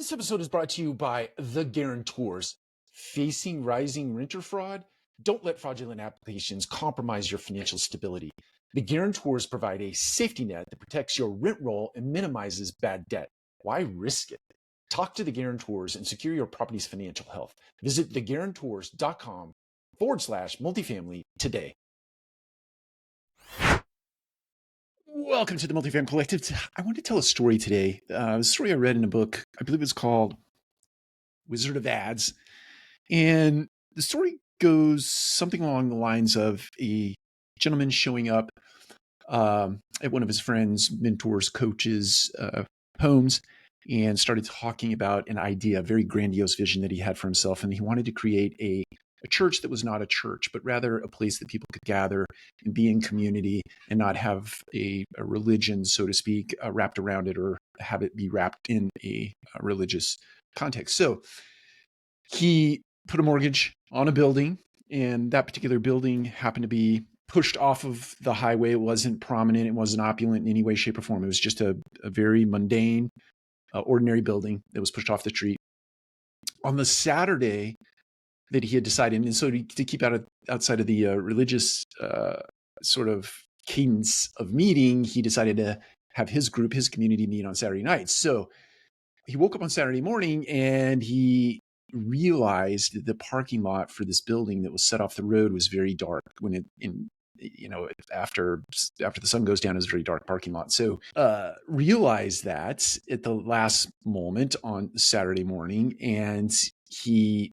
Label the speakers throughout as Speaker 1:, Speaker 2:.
Speaker 1: This episode is brought to you by The Guarantors. Facing rising renter fraud? Don't let fraudulent applications compromise your financial stability. The Guarantors provide a safety net that protects your rent roll and minimizes bad debt. Why risk it? Talk to The Guarantors and secure your property's financial health. Visit theguarantors.com/multifamily today. Welcome to the Multifamily Collective. I want to tell a story today. A story I read in a book. I believe it's called Wizard of Ads. And the story goes something along the lines of a gentleman showing up at one of his friends, mentors, coaches' homes and started talking about an idea, a very grandiose vision that he had for himself. And he wanted to create a church that was not a church, but rather a place that people could gather and be in community and not have a religion, so to speak, wrapped around it or have it be wrapped in a religious context. So he put a mortgage on a building, and that particular building happened to be pushed off of the highway. It wasn't prominent. It wasn't opulent in any way, shape, or form. It was just a very mundane, ordinary building that was pushed off the street. On the Saturday that he had decided, and so to keep outside of the religious sort of cadence of meeting, he decided to have his group, his community meet on Saturday nights. So he woke up on Saturday morning and he realized that the parking lot for this building that was set off the road was very dark when after the sun goes down, it's a very dark parking lot. So realized that at the last moment on Saturday morning, and he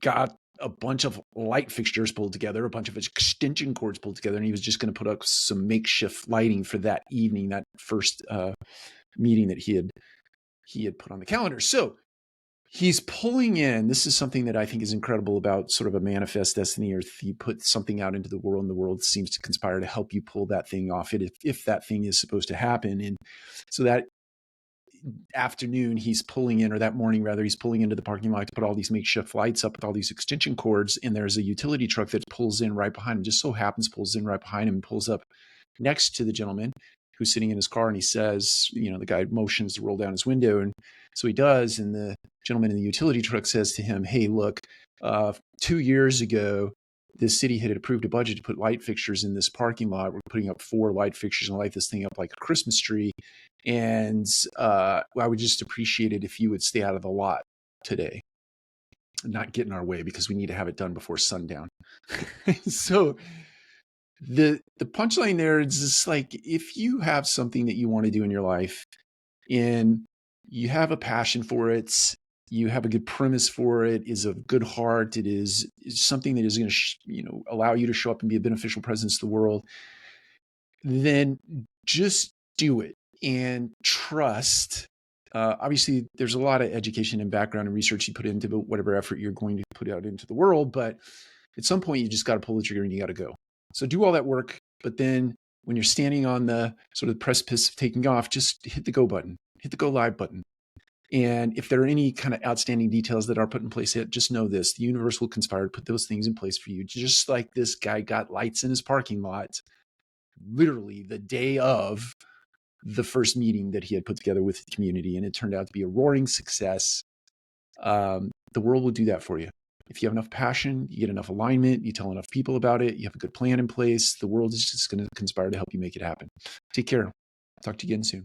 Speaker 1: got a bunch of light fixtures pulled together, a bunch of extension cords pulled together, and he was just going to put up some makeshift lighting for that evening, that first meeting that he had put on the calendar. So he's pulling in. This is something that I think is incredible about sort of a manifest destiny, or if you put something out into the world and the world seems to conspire to help you pull that thing off it, if that thing is supposed to happen. And so that afternoon he's pulling in, or that morning rather, he's pulling into the parking lot to put all these makeshift lights up with all these extension cords. And there's a utility truck that pulls in right behind him, just so happens pulls in right behind him and pulls up next to the gentleman who's sitting in his car. And he says, the guy motions to roll down his window. And so he does. And the gentleman in the utility truck says to him, "Hey, look, 2 years ago, the city had approved a budget to put light fixtures in this parking lot. We're putting up 4 light fixtures and light this thing up like a Christmas tree. And I would just appreciate it if you would stay out of the lot today and not get in our way, because we need to have it done before sundown." So the punchline there is just like, if you have something that you want to do in your life and you have a passion for it, you have a good premise for it, is of good heart, it is something that is going to allow you to show up and be a beneficial presence to the world, then just do it and trust. Obviously, there's a lot of education and background and research you put into whatever effort you're going to put out into the world, but at some point you just got to pull the trigger and you got to go. So do all that work, but then when you're standing on the sort of precipice of taking off, just hit the go button, hit the go live button. And if there are any kind of outstanding details that are put in place yet, just know this: the universe will conspire to put those things in place for you. Just like this guy got lights in his parking lot literally the day of the first meeting that he had put together with the community, and it turned out to be a roaring success. The world will do that for you. If you have enough passion, you get enough alignment, you tell enough people about it, you have a good plan in place, the world is just going to conspire to help you make it happen. Take care. Talk to you again soon.